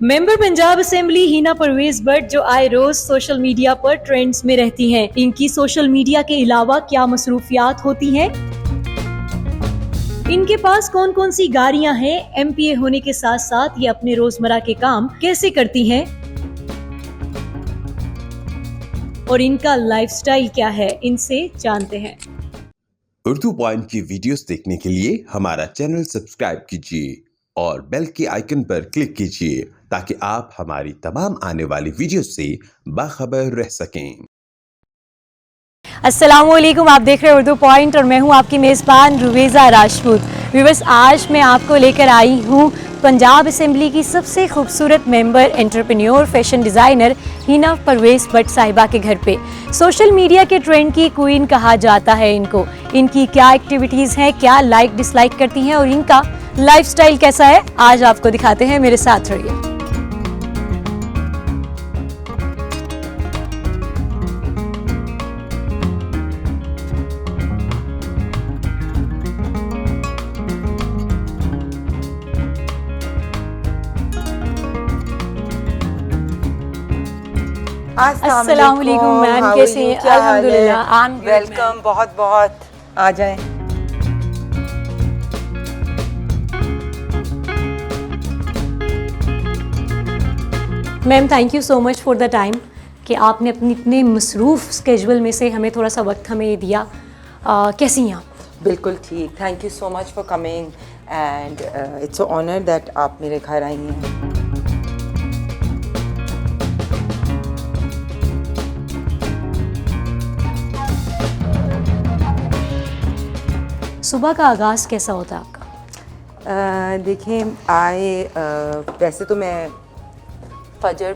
Member Punjab assembly Hina Parvez Bhatt जो आए रोज social media पर ट्रेंड्स में रहती हैं। इनकी सोशल मीडिया के अलावा क्या मसरूफियात होती हैं, इनके पास कौन कौन सी गाड़ियां हैं, एमपीए होने के साथ साथ ये अपने रोजमर्रा के काम कैसे करती हैं और इनका लाइफस्टाइल क्या है, इनसे जानते हैं। उर्दू पॉइंट की वीडियोस देखने के लिए हमारा चैनल सब्सक्राइब कीजिए और बेल के आइकन पर क्लिक कीजिए ताकि आप हमारी तमाम आने वाली वीडियोस से बाखबर रह सकें। अस्सलामुअलैकुम, आप देख रहे हैं उर्दू पॉइंट और मैं हूं आपकी मेज़बान रुवेज़ा राजपूत। व्यूअर्स, आज मैं आपको लेकर आई हूं पंजाब असेंबली की सबसे खूबसूरत member, entrepreneur, fashion designer Hina Parvez Bhatt साहिबा के घर पे। सोशल मीडिया के ट्रेंड की क्वीन कहा जाता है इनको। इनकी क्या एक्टिविटीज़ हैं, क्या लाइक डिसलाइक करती हैं और इनका लाइफस्टाइल कैसा है, आज आपको दिखाते हैं। मेरे साथ रहिए। अस्सलाम वालेकुम मैम, कैसे हैं? अल्हम्दुलिल्लाह। वेलकम, बहुत बहुत आ जाएं। Ma'am, thank you so much for the time कि आपने अपनी इतने मसरूफ़ स्केजुअल में से हमें थोड़ा सा वक्त हमें दिया। कैसी हैं आप? बिल्कुल ठीक, thank you so much for coming and it's honour that आप मेरे घर आई हैं। सुबह का आगाज़ कैसा होता है आपका? देखिए, वैसे तो मैं फजर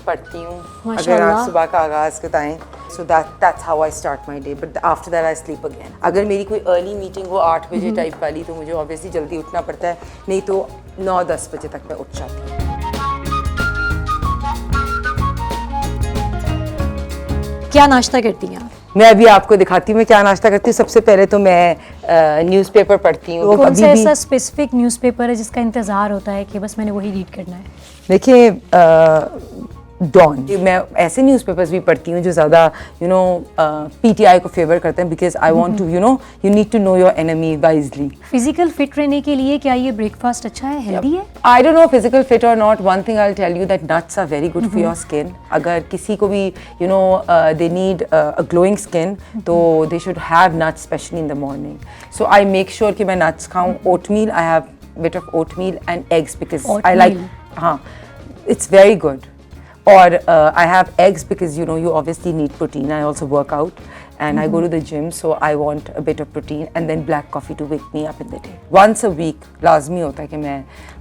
पढ़ती हूँ। अगर आप सुबह का आगाज़ बताएं, so that's how I start my day, but after that I sleep again. अगर मेरी कोई अर्ली मीटिंग हो 8 बजे टाइप वाली, तो मुझे ऑब्वियसली जल्दी उठना पड़ता है, नहीं तो 9-10 बजे तक मैं उठ जाती हूँ। क्या नाश्ता करती हैं आप? मैं अभी आपको दिखाती हूँ मैं क्या नाश्ता करती हूँ। सबसे पहले तो मैं न्यूज़पेपर पढ़ती हूँ। कौन सा ऐसा स्पेसिफिक न्यूज़पेपर है जिसका इंतज़ार होता है कि बस मैंने वही रीड करना है? देखिए, डॉन। मैं ऐसे न्यूज़पेपर्स भी पढ़ती हूँ जो ज़्यादा पीटीआई को फेवर करते हैं, because I want to you need to know your enemy wisely. Physical fit रहने के लिए क्या ये ब्रेकफास्ट अच्छा है, हेल्दी है? I don't know physical fit और not, one thing I will tell you that nuts are very good for your skin. अगर किसी को भी they need a glowing skin, तो they should have nuts specially in the morning. So I make sure कि मैं nuts खाऊँ। Oatmeal, I have bit of oatmeal and eggs because I like, हाँ, it's very good. Or I have eggs because you obviously need protein. I also work out and I go to the gym, so I want a bit of protein, and then black coffee to wake me up in the day. Once a week लाजमी होता है कि मैं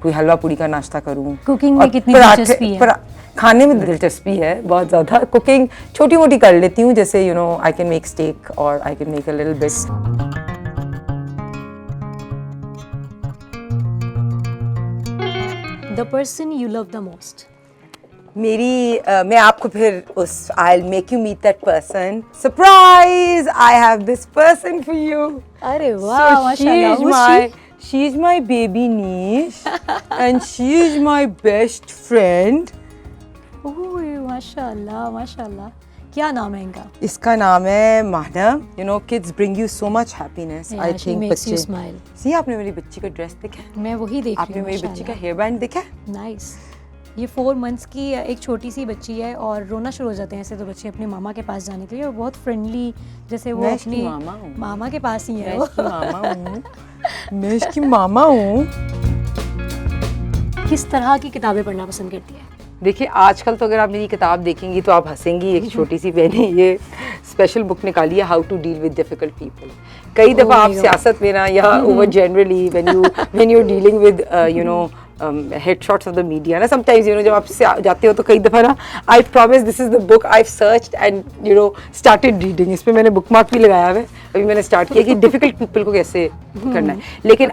कोई हलवा पूड़ी का नाश्ता करूँ। Cooking में कितनी दिलचस्पी है? खाने में दिलचस्पी है बहुत ज़्यादा। कुकिंग छोटी मोटी कर लेती हूँ, जैसे I can make steak or I can make a little bit. The person you love the most. मैं आपको फिर I'll make you meet that person. Surprise! I have this person for you. अरे वाह, माशाल्लाह। She's my baby niece and she is my best friend. ओह, माशाल्लाह माशाल्लाह। क्या नाम है इनका? इसका नाम है मानव। Kids bring you so much happiness. I think बच्चे smile. See, आपने मेरी बच्ची का ड्रेस देखा? मैं वही देख रही हूँ। आपने मेरी बच्ची का हेयर बैंड देखा? नाइस। ये 4 मंथ्स की एक छोटी सी बच्ची है और रोना शुरू हो जाते हैं ऐसे तो बच्चे अपने मामा के पास जाने के लिए, और बहुत फ्रेंडली, जैसे वो अपनी मामा के पास ही है। मैं इसकी मामा हूँ। किस तरह की किताबें पढ़ना पसंद करती है? देखिए, आजकल तो अगर आप मेरी किताब देखेंगी तो आप हंसेंगी। एक छोटी सी मैंने ये स्पेशल बुक निकाली है, how to deal with difficult people. कई दफ़ा आप सियासत में ना, या over generally when you dealing with headshots of the media ना, sometimes जब आप जाते हो तो कई दफ़ा ना, I promise this is the book I've searched and started reading. इस पे मैंने bookmark भी लगाया है। अभी मैंने start किया कि difficult people को कैसे करना है। लेकिन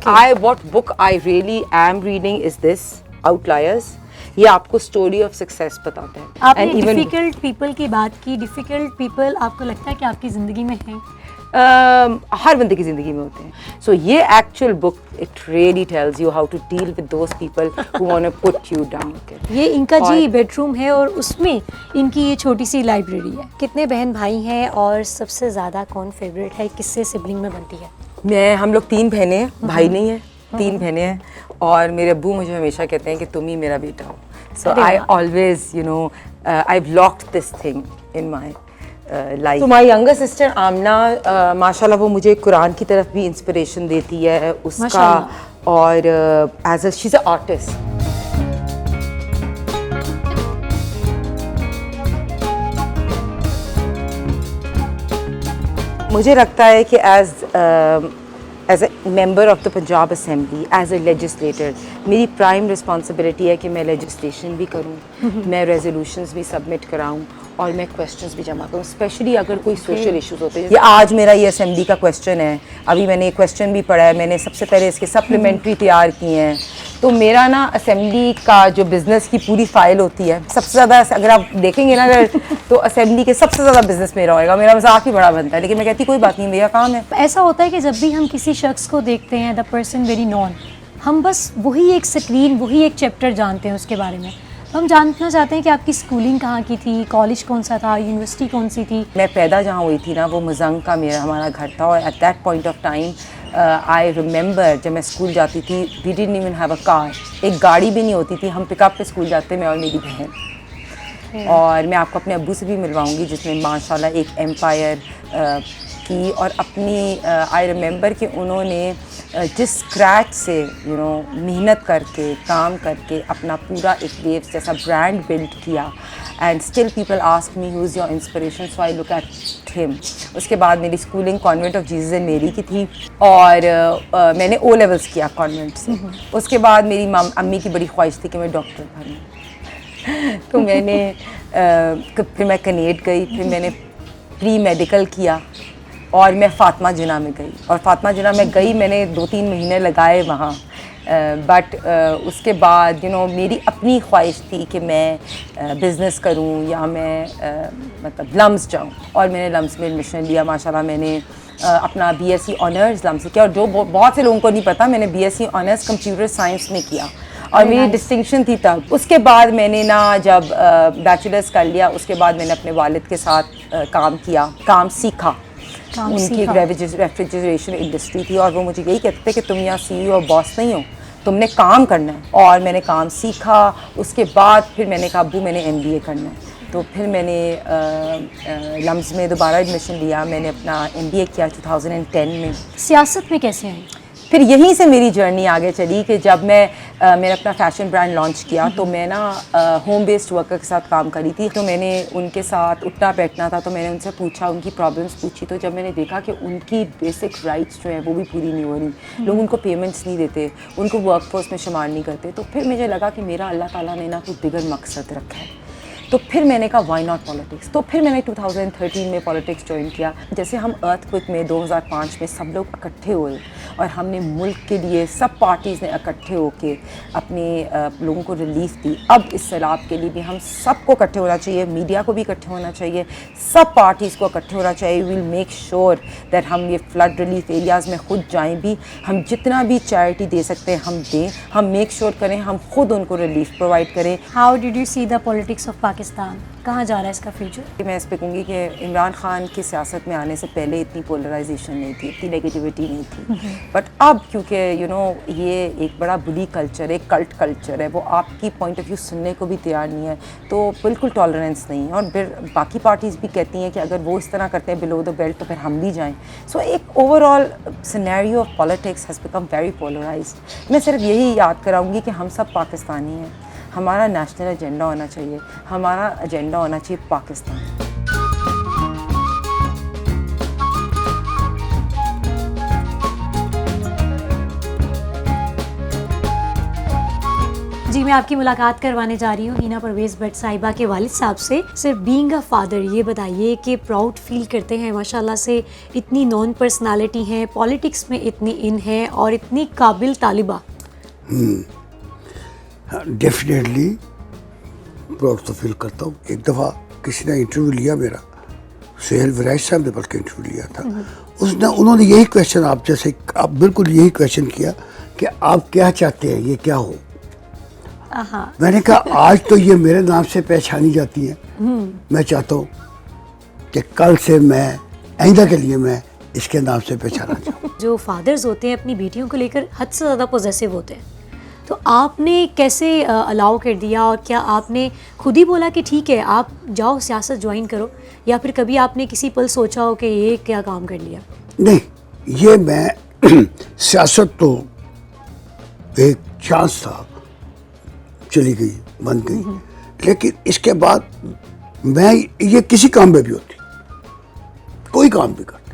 what book I really am reading is this, Outliers. ये आपको स्टोरी ऑफ सक्सेस बताता है। आपने डिफिकल्ट पीपल की बात की, डिफिकल्ट पीपल आपको लगता है कि आपकी ज़िंदगी में हैं? हर बंदे की ज़िंदगी में होते हैं. सो ये actual book it really tells you how to deal with those people who want to put you down. ये इनका जी बेडरूम है और उसमें इनकी ये छोटी सी लाइब्रेरी है. कितने बहन भाई हैं और सबसे ज़्यादा कौन फेवरेट है, किससे सिबलिंग में बनती है? हम लोग 3 बहनें हैं, भाई नहीं है, 3 बहनें हैं. और मेरे अब्बू मुझे हमेशा कहते हैं कि तुम ही मेरा बेटा हो. So I always you know I have locked this thing in my life. तो माई यंगर सिस्टर आमना माशाल्लाह वो मुझे कुरान की तरफ भी इंस्पिरेशन देती है उसका. और as a she is a artist. मुझे लगता है कि as a member of the Punjab assembly, as a legislator, मेरी प्राइम रिस्पॉन्सिबिलिटी है कि मैं लेजिस्लेशन भी करूं, मैं रेजोल्यूशंस भी सबमिट कराऊं और मैं क्वेश्चंस भी जमा करूं, स्पेशली अगर कोई सोशल इश्यूज होते हैं. ये आज मेरा ये असेंबली का क्वेश्चन है, अभी मैंने क्वेश्चन भी पढ़ा है, मैंने सबसे पहले इसके सप्लीमेंट्री तैयार किए हैं. तो मेरा ना असेंबली का जो बिज़नेस की पूरी फाइल होती है, सबसे ज़्यादा अगर आप देखेंगे ना तो असेंबली के सबसे ज़्यादा बिज़नेस मेरा होएगा. मेरा मजाक ही बड़ा बनता है, लेकिन मैं कहती कोई बात नहीं, मेरा काम है. ऐसा होता है कि जब भी हम किसी शख्स को देखते हैं, द पर्सन वेरी नॉन, हम बस वही एक स्क्रीन, वही एक चैप्टर जानते हैं उसके बारे में. हम जानना चाहते हैं कि आपकी स्कूलिंग कहाँ की थी, कॉलेज कौन सा था, यूनिवर्सिटी कौन सी थी. मैं पैदा जहाँ हुई थी ना वो मुजंग का हमारा घर था. और at that point of time I remember जब मैं स्कूल जाती थी, we didn't even have a car. एक गाड़ी भी नहीं होती थी. हम पिकअप पे स्कूल जाते, मैं और मेरी बहन. और मैं आपको अपने अब्बू से भी मिलवाऊंगी जिसने माशाल्लाह एक एम्पायर की. और अपनी आई रिमेंबर कि उन्होंने जिस स्क्रैच से यू नो मेहनत करके काम करके अपना पूरा एक वेव्स जैसा ब्रांड बिल्ड किया. And still people ask me who is your inspiration, so I look at him. उसके बाद मेरी schooling convent of Jesus and मेरी की थी और मैंने ओ लेवल्स किया कॉन्वेंट से. उसके बाद मेरी अम्मी की बड़ी ख्वाहिश थी कि मैं डॉक्टर बनूँ. तो मैंने फिर मैं कनेड गई, फिर मैंने प्री मेडिकल किया और मैं फ़ातिमा जिन्ना में गई. और फ़ातिमा जिन्ना में गई, मैंने 2-3 महीने लगाए वहाँ. बट उसके बाद यू नो मेरी अपनी ख्वाहिश थी कि मैं बिज़नेस करूं या मैं मतलब लम्स जाऊं. और मैंने लम्स में एडमिशन लिया. माशाल्लाह मैंने अपना BSc ऑनर्स लम्स से किया. और जो बहुत से लोगों को नहीं पता, मैंने BSc ऑनर्स कंप्यूटर साइंस में किया और मेरी डिस्टिंक्शन थी तब. उसके बाद मैंने ना जब बैचलर्स कर लिया, उसके बाद मैंने अपने वालिद के साथ काम किया, काम सीखा. उनकी एक रेफ्रिजरेशन इंडस्ट्री थी और वो मुझे यही कहते थे कि तुम यहाँ CEO और बॉस नहीं हो, तुमने काम करना है. और मैंने काम सीखा. उसके बाद फिर मैंने कहा अब्बू मैंने MBA करना है. तो फिर मैंने लम्स में दोबारा एडमिशन लिया. मैंने अपना MBA किया 2010 में. सियासत में कैसे आई? फिर यहीं से मेरी जर्नी आगे चली कि जब मैंने अपना फैशन ब्रांड लॉन्च किया तो मैं ना होम बेस्ड वर्कर के साथ काम करी थी. तो मैंने उनके साथ उठना बैठना था, तो मैंने उनसे पूछा, उनकी प्रॉब्लम्स पूछी. तो जब मैंने देखा कि उनकी बेसिक राइट्स जो हैं वो भी पूरी नहीं हो रही, लोग उनको पेमेंट्स नहीं देते, उनको वर्कफोर्स में शुमार नहीं करते, तो फिर मुझे लगा कि मेरा अल्लाह ताला ने ना कुछ दिगर मकसद रखा है. तो फिर मैंने कहा वाई नॉट पॉलिटिक्स. तो फिर मैंने 2013 में पॉलिटिक्स ज्वाइन किया. जैसे हम अर्थक्वेक में 2005 में सब लोग इकट्ठे हुए और हमने मुल्क के लिए सब पार्टीज़ ने इकट्ठे होके अपने लोगों को रिलीफ दी. अब इस सैलाब के लिए भी हम सबको इकट्ठे होना चाहिए, मीडिया को भी इकट्ठे होना चाहिए, सब पार्टीज़ को इकट्ठे होना चाहिए. विल मेक श्योर दैट हम ये फ्लड रिलीफ एरियाज़ में खुद जाएँ भी, हम जितना भी चैरिटी दे सकते हैं हम दें, हम मेक श्योर करें हम खुद उनको रिलीफ प्रोवाइड करें. How did you see the politics of Pakistan? कहाँ जा रहा है इसका फ्यूचर? मैं इस पे कहूँगी कि इमरान खान की सियासत में आने से पहले इतनी पोलराइजेशन नहीं थी, इतनी नेगेटिविटी नहीं थी. बट अब क्योंकि यू नो ये एक बड़ा बुली कल्चर, एक कल्ट कल्चर है, वो आपकी पॉइंट ऑफ व्यू सुनने को भी तैयार नहीं है, तो बिल्कुल टॉलरेंस नहीं है. और फिर बाकी पार्टीज़ भी कहती हैं कि अगर वो इस तरह करते हैं बिलो द बेल्ट तो फिर हम भी जाएँ. सो एक overall scenario of politics has become very polarised. मैं सिर्फ यही याद कराऊँगी कि हम सब पाकिस्तानी हैं. हमारा नेशनल एजेंडा होना चाहिए, हमारा एजेंडा होना चाहिए पाकिस्तान. जी मैं आपकी मुलाकात करवाने जा रही हूँ हिना परवेज़ भट्ट साहिबा के वालिद साहब से. सिर्फ बीइंग अ फादर, ये बताइए कि प्राउड फील करते हैं माशाल्लाह से इतनी नॉन पर्सनालिटी हैं, पॉलिटिक्स में इतनी इन है और इतनी काबिल तालिबा? डेफिनेटली प्राउड तो फील करता हूँ. एक दफ़ा किसी ने इंटरव्यू लिया मेरा, सुहेल वरैश साहब ने बल्कि इंटरव्यू लिया था, उन्होंने यही क्वेश्चन आप जैसे आप बिल्कुल यही क्वेश्चन किया कि आप क्या चाहते हैं, ये क्या हो। मैंने कहा आज तो ये मेरे नाम से पहचानी जाती है, मैं चाहता हूँ कि कल से मैं आइंदा के लिए मैं इसके नाम से पहचाना चाहूँ। जो फादर्स होते हैं अपनी बेटियों को लेकर हद से ज़्यादा पॉजेसिव होते हैं, तो आपने कैसे अलाउ कर दिया, और क्या आपने खुद ही बोला कि ठीक है आप जाओ सियासत ज्वाइन करो, या फिर कभी आपने किसी पल सोचा हो कि ये क्या काम कर लिया? नहीं, ये मैं सियासत तो एक चांस था, चली गई, बन गई, लेकिन इसके बाद मैं ये किसी काम में भी होती, कोई काम भी करते,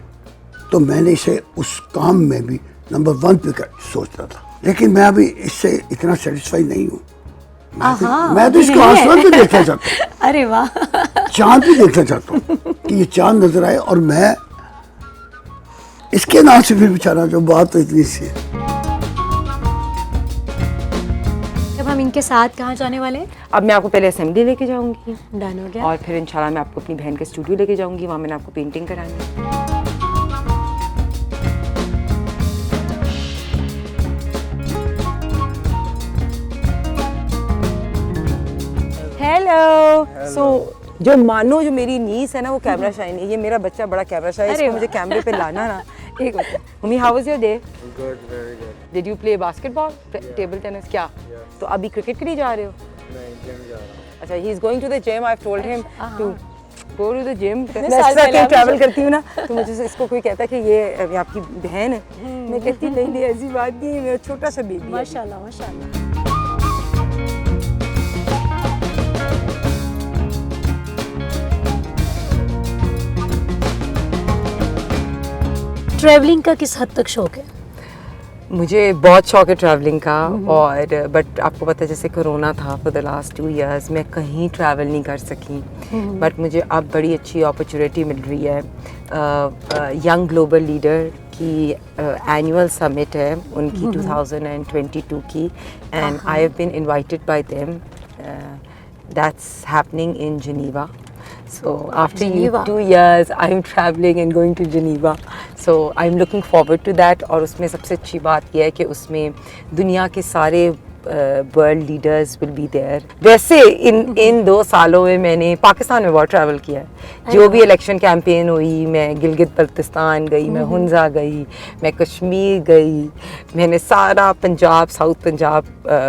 तो मैंने इसे उस काम में भी नंबर 1 पे सोचता था, लेकिन मैं अभी इससे इतना सेटिस्फाई नहीं हूँ। मैं तो इसको आसमान पे देखना चाहता हूँ। अरे वाह, चांद भी देखना चाहता हूँ कि ये चांद नजर आए और मैं इसके नाम से फिर बेचारा, जो बात तो इतनी सी है। जब हम इनके साथ कहाँ जाने वाले हैं? अब मैं आपको पहले असेंबली लेके जाऊंगी, डन हो गया। और फिर इंशाल्लाह मैं आपको अपनी बहन के स्टूडियो लेके जाऊंगी, वहाँ मैंने आपको पेंटिंग करानी है। हेलो। सो जो मानो जो मेरी नीस है ना वो कैमरा शाई है, ये मेरा बच्चा बड़ा कैमरा शाई है, इसको मुझे कैमरे पे लाना ना। एक minute, mummy how was your day? Good, very good. Did you play basketball, table tennis, क्या? तो अभी क्रिकेट के लिए जा रहे हो? नहीं, जिम जा रहा हूँ। अच्छा, he is going to the gym, I have told him to go to the gym. मैं साल एक्स्ट्रा पहले कहीं ट्रैवल करती हूँ ना, तो मुझे से इसको कोई कहता है कि ये आपकी बहन है, मैं कहती नहीं नहीं ऐसी बात नहीं है, मेरा छोटा सा बेबी है। माशाल्लाह माशाल्लाह। ट्रैवलिंग का किस हद तक शौक है? मुझे बहुत शौक है ट्रैवलिंग का, और बट आपको पता है जैसे कोरोना था, फॉर द लास्ट 2 इयर्स मैं कहीं ट्रैवल नहीं कर सकी, बट मुझे अब बड़ी अच्छी अपॉर्चुनिटी मिल रही है। यंग ग्लोबल लीडर की एनुअल समिट है उनकी 2022 की, and I have been invited by them, that's happening in Geneva. So after Geneva. 2 years, I'm traveling and going to Geneva. So I'm looking forward to that. और उसमें सबसे अच्छी बात यह है कि उसमें दुनिया के सारे world leaders will be there. वैसे इन 2 सालों में मैंने पाकिस्तान में बहुत ट्रैवल किया है. जो भी इलेक्शन कैंपेन हुई, मैं गिलगित बल्तिस्तान गई, मैं हुंजा गई, मैं कश्मीर गई, मैंने सारा पंजाब, साउथ पंजाब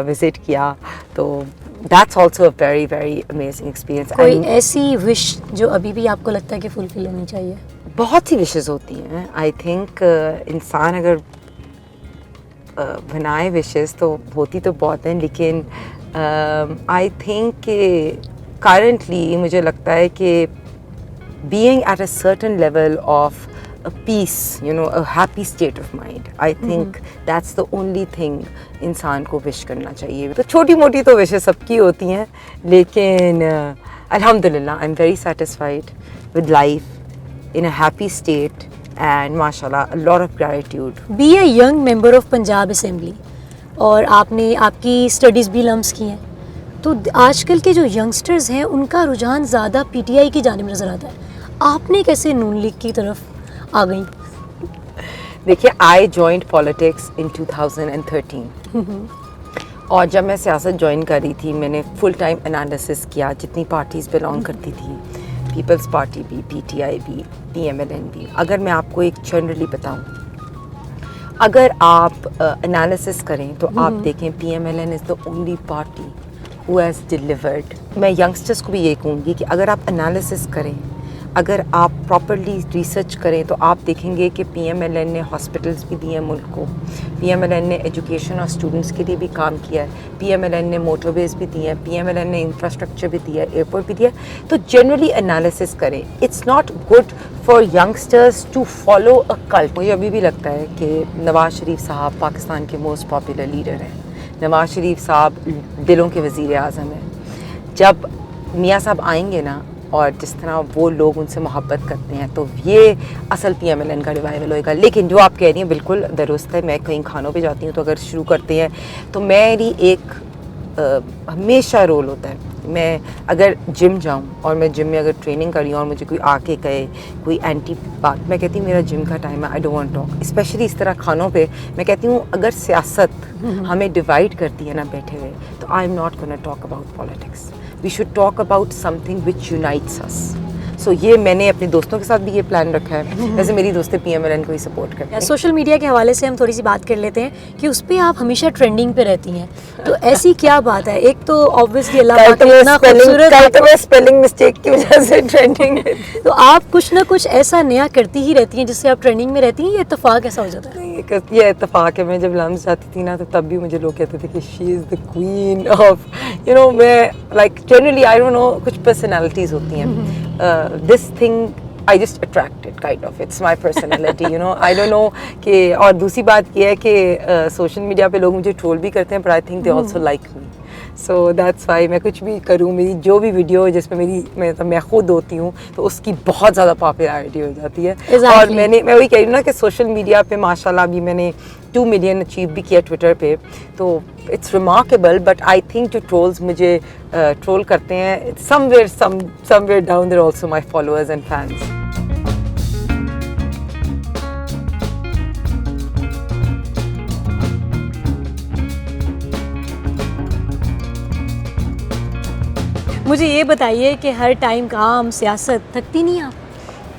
विज़िट किया. तो that's also a very very amazing experience. कोई ऐसी विश जो अभी भी आपको लगता है कि फुलफिल होनी चाहिए? बहुत सी विशेज़ होती हैं. आई थिंक इंसान अगर बनाए विशेज़ तो होती तो बहुत हैं, लेकिन आई थिंक कि करंटली मुझे लगता है कि being at a certain level of a peace, you know, a happy state of mind, I think that's the only thing इंसान को विश करना चाहिए. तो छोटी मोटी तो विशेज़ सबकी होती हैं, लेकिन अल्हम्दुलिल्लाह I am very satisfied with life, in a happy state, and mashallah a lot of gratitude. Be a young member of Punjab assembly, और आपने आपकी स्टडीज़ भी लम्स की हैं, तो आजकल के जो यंगस्टर्स हैं उनका रुझान ज़्यादा पीटीआई की जानिब नज़र आता है. आपने कैसे नून लीग की तरफ आ गई? देखिए, आई जॉइंड पॉलिटिक्स इन 2013, और जब मैं सियासत ज्वाइन कर रही थी मैंने फुल टाइम एनालिसिस किया जितनी पार्टीज़ बिलोंग करती थी, पीपल्स पार्टी भी, पीटीआई भी, पीएमएलएन भी. अगर मैं आपको एक जनरली बताऊं, अगर आप एनालिसिस करें तो आप देखें PMLN is the only party who has delivered. मैं यंगस्टर्स को भी ये कहूँगी कि अगर आप एनालिसिस करें, अगर आप प्रॉपरली रिसर्च करें, तो आप देखेंगे कि पीएमएलएन ने हॉस्पिटल्स भी दिए हैं मुल्क को, पीएमएलएन ने एजुकेशन और स्टूडेंट्स के लिए भी काम किया है, पीएमएलएन ने मोटरवेज़ भी दिए हैं, पीएमएलएन ने इंफ्रास्ट्रक्चर भी दिया है, एयरपोर्ट भी दिया है. तो जनरली एनालिसिस करें. It's not good for youngsters to follow a cult. मुझे अभी भी लगता है कि नवाज़ शरीफ साहब पाकिस्तान के मोस्ट पॉपुलर लीडर हैं. नवाज़ शरीफ साहब दिलों के वज़ीर आज़म हैं. जब मियाँ साहब आएंगे ना, और जिस तरह वो लोग उनसे मोहब्बत करते हैं, तो ये असल पीएमएलएन का रिवाइवल होएगा. लेकिन जो आप कह रही हैं बिल्कुल दुरुस्त है. मैं कहीं खानों पे जाती हूँ तो अगर शुरू करते हैं तो मेरी एक हमेशा रोल होता है मैं अगर जिम जाऊँ और मैं जिम में अगर ट्रेनिंग कर रही हूँ और मुझे कोई आके कहे कोई एंटी बात, मैं कहती हूँ मेरा जिम का टाइम है, I don't want talk. Specially इस तरह खानों पे मैं कहती हूँ अगर सियासत हमें डिवाइड करती है ना बैठे हुए, तो I am not gonna talk about politics, we should talk about something which unites us. So ये मैंने अपने दोस्तों के साथ भी ये प्लान रखा है। वैसे मेरी दोस्तें PMLN को ही सपोर्ट करती हैं। सोशल मीडिया के हवाले से हम थोड़ी सी बात कर लेते हैं कि उस पे आप हमेशा ट्रेंडिंग पे रहती हैं, तो ऐसी क्या बात है? एक तो ऑब्वियसली अल्लाह पाक ने इतना खूबसूरत, कल तो मैं स्पेलिंग मिस्टेक की वजह से ट्रेंडिंग में तो आप कुछ ना कुछ ऐसा नया करती ही रहती हैं जिससे आप ट्रेंडिंग में रहती हैं, ये इत्तेफाक ऐसा हो जाता है? ये इत्तेफाक है। मैं जब लम्स जाती थी ना तो तब भी मुझे लोग कहते थे कि she is the queen of मैं like generally I don't know कुछ पर्सनैलिटीज़ होती हैं, this thing I just attracted kind of, it's my personality, I don't know कि, और दूसरी बात ये है कि सोशल मीडिया पे लोग मुझे ट्रोल भी करते हैं, but I think they also like me, so that's why मैं कुछ भी करूँ, मेरी जो भी वीडियो जिसमें मैं खुद होती हूँ तो उसकी बहुत ज़्यादा पॉपुलैरिटी हो जाती है। और मैं वही कह रही हूँ ना कि सोशल मीडिया पे माशाल्लाह अभी मैंने 2 मिलियन अचीव भी किया ट्विटर पे, तो it's remarkable, but I think जो ट्रोल्स मुझे ट्रोल करते हैं somewhere down there also my followers and fans. मुझे ये बताइए कि हर टाइम काम सियासत थकती नहीं आप?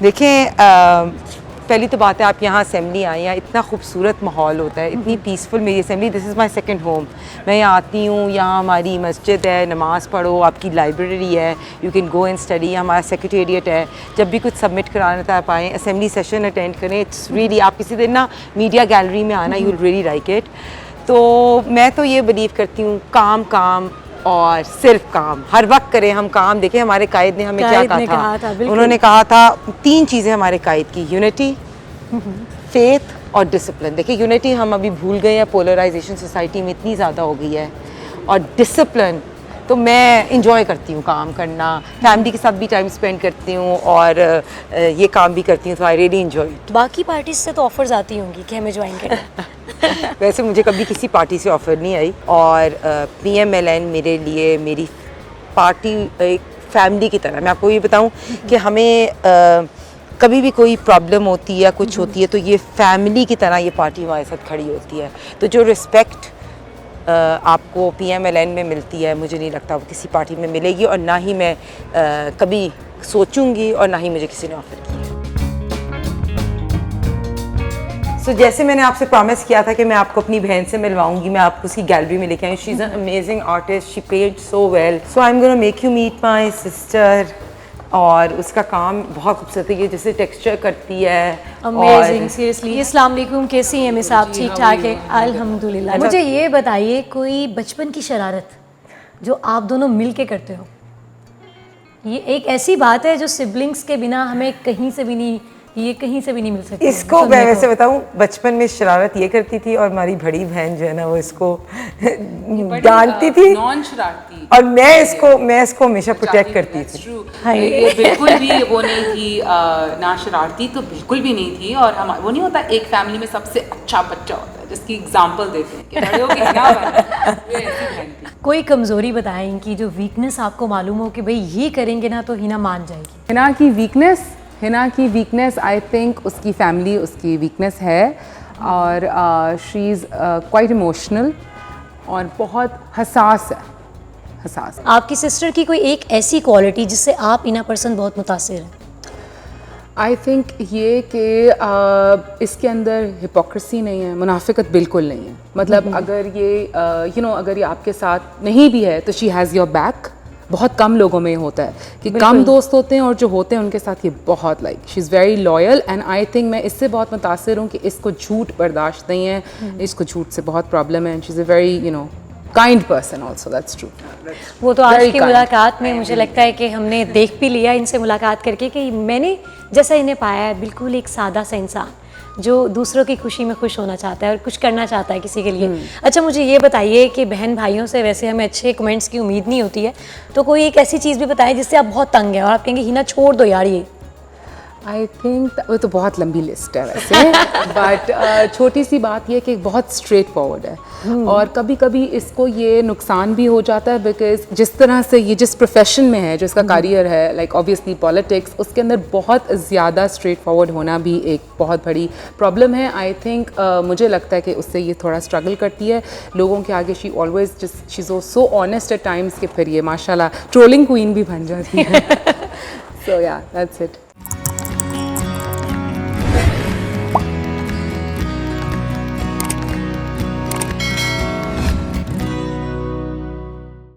देखें, पहली तो बात है आप यहाँ असेंबली आए हैं, इतना खूबसूरत माहौल होता है, इतनी पीसफुल मेरी assembly, this is my second home. मैं यहाँ आती हूँ, यहाँ हमारी मस्जिद है, नमाज़ पढ़ो, आपकी लाइब्रेरी है, you can go and study, हमारा सेक्रेटेरिएट है, जब भी कुछ सबमिट कराना था आप आएँ, असेंबली सेशन अटेंड करें, इट्स रियली, आप किसी दिन ना मीडिया गैलरी में आना, you will really like it. तो मैं तो ये बिलीव करती हूँ काम और सिर्फ काम, हर वक्त करें हम काम। देखें हमारे कायद ने हमें क्या कहा था, उन्होंने कहा था 3 चीज़ें हमारे कायद की, यूनिटी, फेथ और डिसिप्लिन। देखिए यूनिटी हम अभी भूल गए हैं, पोलराइजेशन सोसाइटी में इतनी ज़्यादा हो गई है, और डिसिप्लिन तो मैं इंजॉय करती हूँ काम करना, फैमिली के साथ भी टाइम स्पेंड करती हूँ और ये काम भी करती हूँ, तो आई रियली इंजॉय इट। बाकी पार्टीज से तो ऑफर्स आती होंगी कि हमें ज्वाइन करें? वैसे मुझे कभी किसी पार्टी से ऑफ़र नहीं आई, और PMLN मेरे लिए मेरी पार्टी एक फैमिली की तरह। मैं आपको ये बताऊं कि हमें कभी भी कोई प्रॉब्लम होती है या कुछ होती है तो ये फैमिली की तरह ये पार्टी हमारे साथ खड़ी होती है। तो जो रिस्पेक्ट आपको PMLN में मिलती है, मुझे नहीं लगता वो किसी पार्टी में मिलेगी, और ना ही मैं कभी सोचूंगी और ना ही मुझे किसी ने ऑफ़र किया। तो जैसे मैंने आपसे प्रॉमिस किया था कि मैं आपको अपनी बहन से मिलवाऊंगी, मैं आपको उसकी गैलरी में लेके आई। She is an amazing artist, she paint so well, so I am gonna make you meet my sister. और उसका काम बहुत खूबसूरत है, जैसे टेक्सचर करती है। Amazing, seriously. अस्सलाम वालेकुम, कैसी हैं मिस आप? ठीक ठाक है, अल्हम्दुलिल्लाह। मुझे ये बताइए कोई बचपन की शरारत जो आप दोनों मिल के करते हो? ये एक ऐसी बात है जो सिबलिंग्स के बिना हमें कहीं से भी नहीं मिल सकती। इसको मैं वैसे बताऊं, बचपन में शरारत ये करती थी और हमारी बड़ी बहन जो है ना वो इसको डांटती थी, नॉन शरारती, और मैं इसको हमेशा प्रोटेक्ट करती थी। ये बिल्कुल भी वो नहीं थी, ना शरारती तो बिल्कुल भी नहीं थी। और हम वो नहीं होता एक फैमिली में सबसे अच्छा बच्चा होता है जिसकी एग्जांपल देते हैं कि बड़े होके क्या बना, वो ऐसी बहन थी। कोई कमजोरी बताएं इनकी जो वीकनेस आपको मालूम हो कि भाई ये करेंगे ना तो हिना मान जाएगी। हिना की वीकनेस आई थिंक उसकी फैमिली उसकी वीकनेस है, और शी इज़ क्वाइट इमोशनल और बहुत हसास है। आपकी सिस्टर की कोई एक ऐसी क्वालिटी जिससे आप इना पर्सन बहुत मुतासिर हैं? आई थिंक ये कि इसके अंदर हिपोक्रेसी नहीं है, मुनाफिकत बिल्कुल नहीं है। मतलब अगर ये अगर ये आपके साथ नहीं भी है तो शी हैज़ योर बैक। बहुत कम लोगों में होता है कि कम दोस्त होते हैं, और जो होते हैं उनके साथ ये बहुत she is very loyal. And I think मैं इससे बहुत मुतासिर हूँ कि इसको झूठ बर्दाश्त नहीं है, इसको झूठ से बहुत प्रॉब्लम है। And she is a very kind person also, that's true. वो तो आज की मुलाकात में मुझे लगता है कि हमने देख भी लिया इनसे मुलाकात करके कि मैंने जैसा इन्हें पाया है, बिल्कुल एक सादा सा इंसान जो दूसरों की खुशी में खुश होना चाहता है और कुछ करना चाहता है किसी के लिए। अच्छा मुझे ये बताइए कि बहन भाइयों से वैसे हमें अच्छे कमेंट्स की उम्मीद नहीं होती है, तो कोई एक ऐसी चीज़ भी बताएं जिससे आप बहुत तंग हैं और आप कहेंगे हिना छोड़ दो यार ये। आई थिंक वो तो बहुत लंबी लिस्ट है वैसे बट छोटी सी बात ये कि बहुत स्ट्रेट फॉरवर्ड है और कभी कभी इसको ये नुकसान भी हो जाता है बिकॉज जिस तरह से ये जिस प्रोफेशन में है जो इसका करियर है लाइक ऑब्वियसली पॉलिटिक्स उसके अंदर बहुत ज़्यादा स्ट्रेट फॉरवर्ड होना भी एक बहुत बड़ी प्रॉब्लम है आई थिंक मुझे लगता है कि उससे ये थोड़ा स्ट्रगल करती है लोगों के आगे she always just she is so honest at times कि फिर ये माशाल्लाह ट्रोलिंग क्वीन भी बन जाती है सो या दैट्स इट